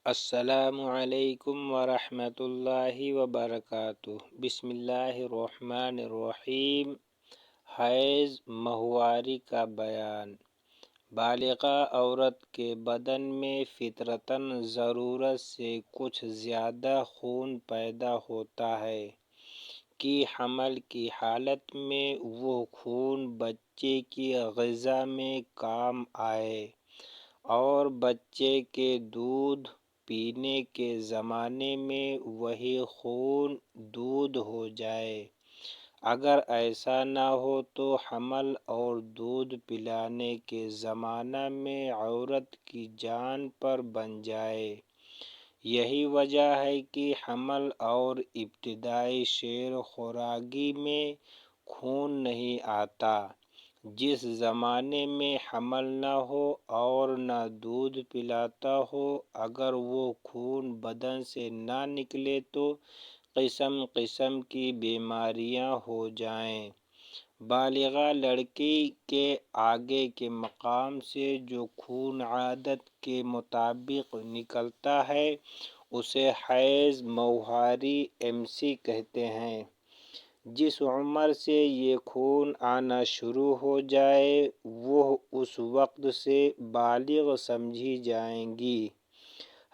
السلام علیکم ورحمۃ اللہ وبرکاتہ۔ بسم اللہ الرحمن الرحیم۔ حیض ماہواری کا بیان۔ بالغہ عورت کے بدن میں فطرتاً ضرورت سے کچھ زیادہ خون پیدا ہوتا ہے کہ حمل کی حالت میں وہ خون بچے کی غذا میں کام آئے اور بچے کے دودھ پینے کے زمانے میں وہی خون دودھ ہو جائے۔ اگر ایسا نہ ہو تو حمل اور دودھ پلانے کے زمانہ میں عورت کی جان پر بن جائے۔ یہی وجہ ہے کہ حمل اور ابتدائی شیر خوراگی میں خون نہیں آتا۔ جس زمانے میں حمل نہ ہو اور نہ دودھ پلاتا ہو، اگر وہ خون بدن سے نہ نکلے تو قسم قسم کی بیماریاں ہو جائیں۔ بالغہ لڑکی کے آگے کے مقام سے جو خون عادت کے مطابق نکلتا ہے اسے حیض ماہواری کہتے ہیں۔ جس عمر سے یہ خون آنا شروع ہو جائے وہ اس وقت سے بالغ سمجھی جائے گی۔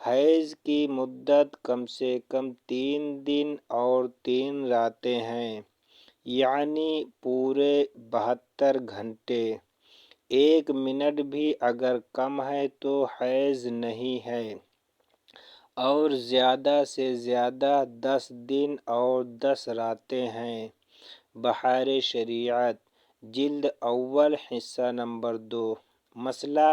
حیض کی مدت کم سے کم 3 دن اور 3 راتیں ہیں، یعنی پورے 72 گھنٹے۔ 1 منٹ بھی اگر کم ہے تو حیض نہیں ہے، اور زیادہ سے زیادہ 10 دن اور 10 راتیں ہیں۔ بحار شریعت، جلد اول، حصہ نمبر 2۔ مسئلہ: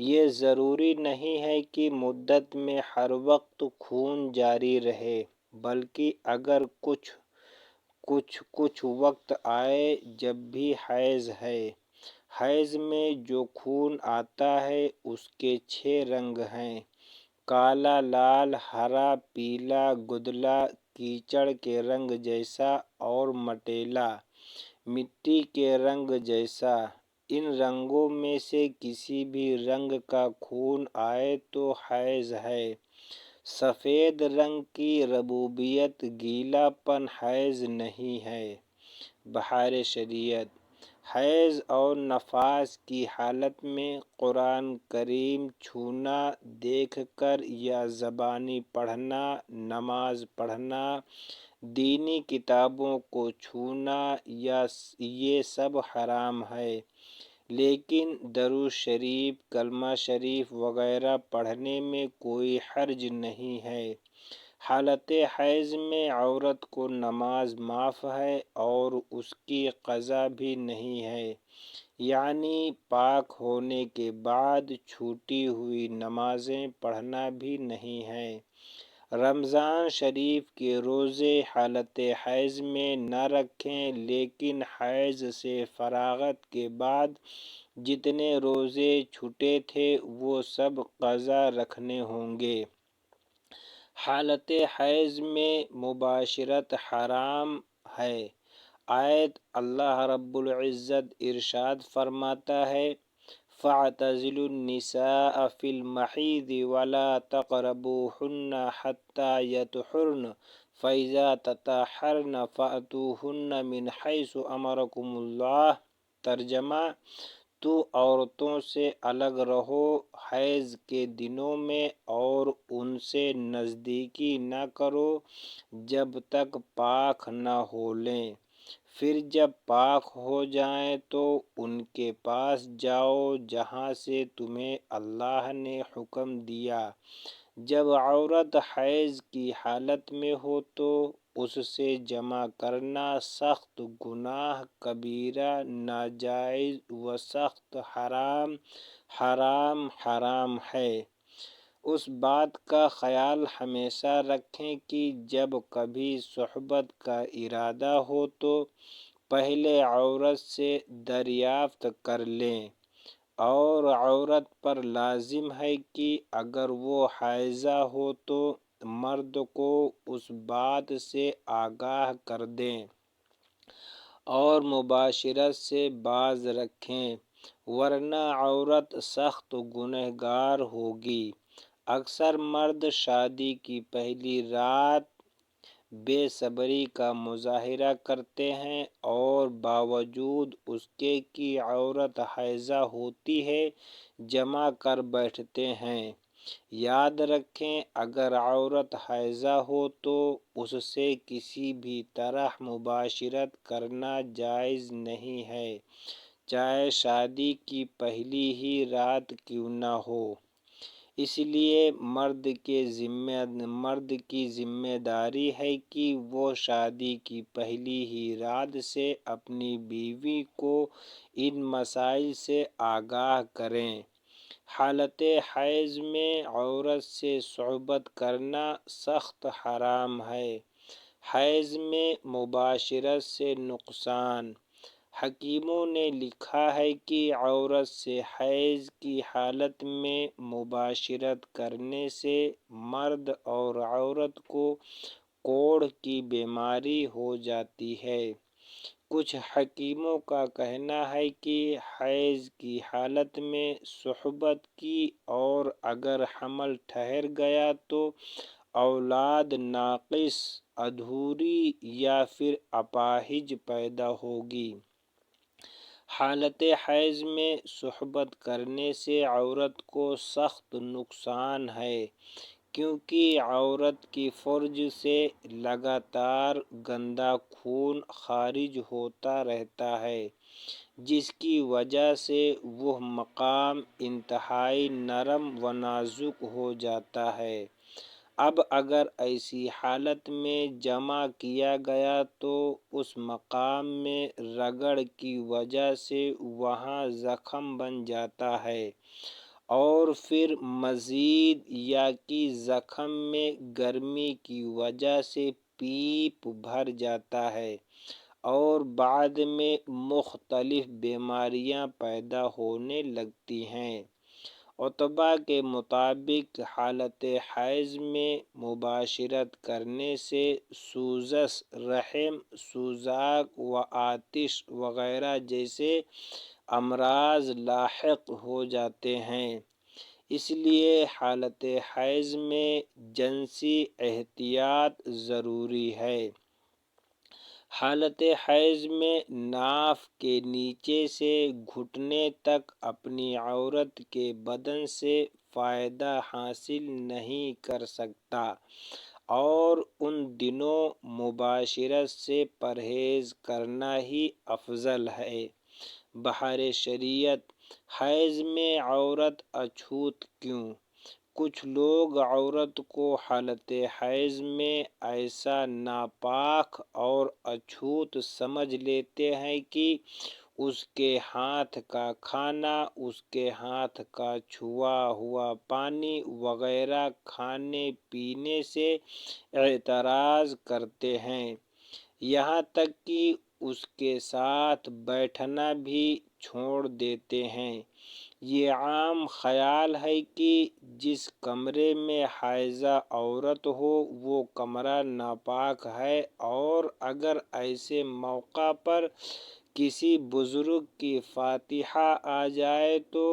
یہ ضروری نہیں ہے کہ مدت میں ہر وقت خون جاری رہے، بلکہ اگر کچھ وقت آئے جب بھی حیض ہے۔ حیض میں جو خون آتا ہے اس کے 6 رنگ ہیں: کالا، لال، ہرا، پیلا، گدلا، کیچڑ کے رنگ جیسا اور مٹیلا، مٹی کے رنگ جیسا۔ ان رنگوں میں سے کسی بھی رنگ کا خون آئے تو حیض ہے۔ سفید رنگ کی ربوبیت، گیلا پن حیض نہیں ہے۔ بحار شریعت، حیض اور نفاس کی حالت میں قرآن کریم چھونا، دیکھ کر یا زبانی پڑھنا، نماز پڑھنا، دینی کتابوں کو چھونا یہ سب حرام ہے، لیکن درود شریف، کلمہ شریف وغیرہ پڑھنے میں کوئی حرج نہیں ہے۔ حالت حیض میں عورت کو نماز معاف ہے اور اس کی قضا بھی نہیں ہے، یعنی پاک ہونے کے بعد چھوٹی ہوئی نمازیں پڑھنا بھی نہیں ہے۔ رمضان شریف کے روزے حالت حیض میں نہ رکھیں، لیکن حیض سے فراغت کے بعد جتنے روزے چھوٹے تھے وہ سب قضا رکھنے ہوں گے۔ حالت حیض میں مباشرت حرام ہے۔ آیت: اللہ رب العزت ارشاد فرماتا ہے: فَاعْتَزِلُوا النِّسَاءَ فِي الْمَحِيضِ وَلَا تَقْرَبُوهُنَّ حَتَّىٰ يَطْهُرْنَ فَإِذَا تَطَهَّرْنَ فَأْتُوهُنَّ مِنْ حَيْثُ أَمَرَكُمُ اللَّهُ۔ ترجمہ: تو عورتوں سے الگ رہو حیض کے دنوں میں اور ان سے نزدیکی نہ کرو جب تک پاک نہ ہو لیں، پھر جب پاک ہو جائیں تو ان کے پاس جاؤ جہاں سے تمہیں اللہ نے حکم دیا۔ جب عورت حیض کی حالت میں ہو تو اس سے جمع کرنا سخت گناہ کبیرہ، ناجائز و سخت حرام ہے۔ اس بات کا خیال ہمیشہ رکھیں کہ جب کبھی صحبت کا ارادہ ہو تو پہلے عورت سے دریافت کر لیں، اور عورت پر لازم ہے کہ اگر وہ حائضہ ہو تو مرد کو اس بات سے آگاہ کر دیں اور مباشرت سے باز رکھیں، ورنہ عورت سخت گنہگار ہوگی۔ اکثر مرد شادی کی پہلی رات بے صبری کا مظاہرہ کرتے ہیں اور باوجود اس کے کہ عورت حائضہ ہوتی ہے جمع کر بیٹھتے ہیں۔ یاد رکھیں، اگر عورت حائضہ ہو تو اس سے کسی بھی طرح مباشرت کرنا جائز نہیں ہے، چاہے شادی کی پہلی ہی رات کیوں نہ ہو۔ اس لیے مرد کی ذمہ داری ہے کہ وہ شادی کی پہلی ہی رات سے اپنی بیوی کو ان مسائل سے آگاہ کریں۔ حالت حیض میں عورت سے صحبت کرنا سخت حرام ہے۔ حیض میں مباشرت سے نقصان۔ حکیموں نے لکھا ہے کہ عورت سے حیض کی حالت میں مباشرت کرنے سے مرد اور عورت کو کوڑھ کی بیماری ہو جاتی ہے۔ کچھ حکیموں کا کہنا ہے کہ حیض کی حالت میں صحبت کی اور اگر حمل ٹھہر گیا تو اولاد ناقص، ادھوری یا پھر اپاہج پیدا ہوگی۔ حالت حیض میں صحبت کرنے سے عورت کو سخت نقصان ہے، کیونکہ عورت کی فرج سے لگاتار گندا خون خارج ہوتا رہتا ہے، جس کی وجہ سے وہ مقام انتہائی نرم و نازک ہو جاتا ہے۔ اب اگر ایسی حالت میں جمع کیا گیا تو اس مقام میں رگڑ کی وجہ سے وہاں زخم بن جاتا ہے اور پھر مزید یا کہ زخم میں گرمی کی وجہ سے پیپ بھر جاتا ہے اور بعد میں مختلف بیماریاں پیدا ہونے لگتی ہیں۔ عتبہ کے مطابق حالت حیض میں مباشرت کرنے سے سوزش رحم، سوزاک و آتش وغیرہ جیسے امراض لاحق ہو جاتے ہیں۔ اس لیے حالت حیض میں جنسی احتیاط ضروری ہے۔ حالت حیض میں ناف کے نیچے سے گھٹنے تک اپنی عورت کے بدن سے فائدہ حاصل نہیں کر سکتا اور ان دنوں مباشرت سے پرہیز کرنا ہی افضل ہے۔ بہر شریعت، حیض میں عورت اچھوت کیوں؟ کچھ لوگ عورت کو حالت حیض میں ایسا ناپاک اور اچھوت سمجھ لیتے ہیں کہ اس کے ہاتھ کا کھانا، اس کے ہاتھ کا چھوا ہوا پانی وغیرہ کھانے پینے سے اعتراض کرتے ہیں، یہاں تک کہ اس کے ساتھ بیٹھنا بھی چھوڑ دیتے ہیں۔ یہ عام خیال ہے کہ جس کمرے میں حائضہ عورت ہو وہ کمرہ ناپاک ہے اور اگر ایسے موقع پر کسی بزرگ کی فاتحہ آ جائے تو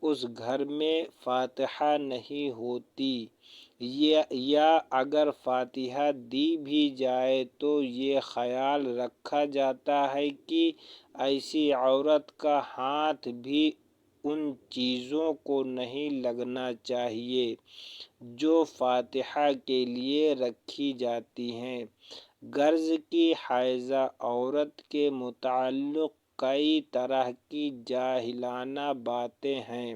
اس گھر میں فاتحہ نہیں ہوتی، یا اگر فاتحہ دی بھی جائے تو یہ خیال رکھا جاتا ہے کہ ایسی عورت کا ہاتھ بھی ان چیزوں کو نہیں لگنا چاہیے جو فاتحہ کے لیے رکھی جاتی ہیں۔ غرض کہ حائضہ عورت کے متعلق کئی طرح کی جاہلانہ باتیں ہیں،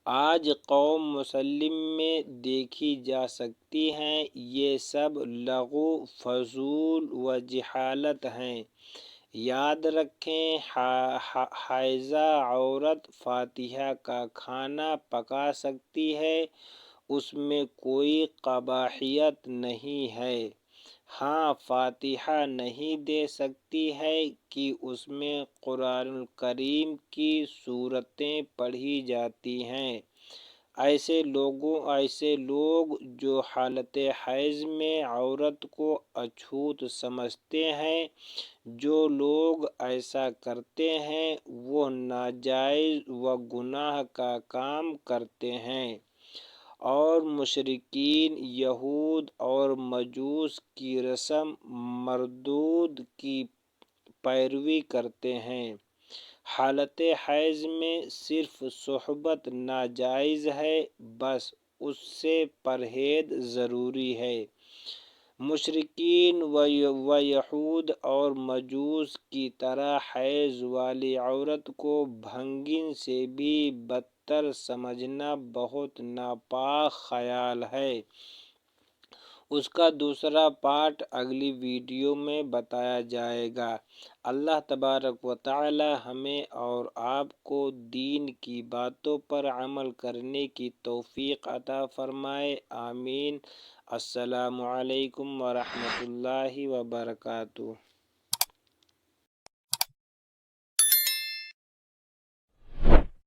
آج قوم مسلم میں دیکھی جا سکتی ہیں۔ یہ سب لغو، فضول و جہالت ہیں۔ یاد رکھیں، حائضہ عورت فاتحہ کا کھانا پکا سکتی ہے، اس میں کوئی قباحیت نہیں ہے۔ ہاں، فاتحہ نہیں دے سکتی ہے کہ اس میں قرآن کریم کی سورتیں پڑھی جاتی ہیں۔ ایسے لوگ جو حالت حیض میں عورت کو اچھوت سمجھتے ہیں، جو لوگ ایسا کرتے ہیں وہ ناجائز و گناہ کا کام کرتے ہیں۔ اور مشرکین یہود اور مجوس کی رسم مردود کی پیروی کرتے ہیں۔ حالت حیض میں صرف صحبت ناجائز ہے، بس اس سے پرہیز ضروری ہے۔ مشرکین و یہود اور مجوس کی طرح حیض والی عورت کو بھنگن سے بھی بدتر سمجھنا بہت ناپاک خیال ہے۔ اس کا دوسرا پارٹ اگلی ویڈیو میں بتایا جائے گا۔ اللہ تبارک و تعالی ہمیں اور آپ کو دین کی باتوں پر عمل کرنے کی توفیق عطا فرمائے، آمین۔ السلام علیکم ورحمۃ اللہ وبرکاتہ۔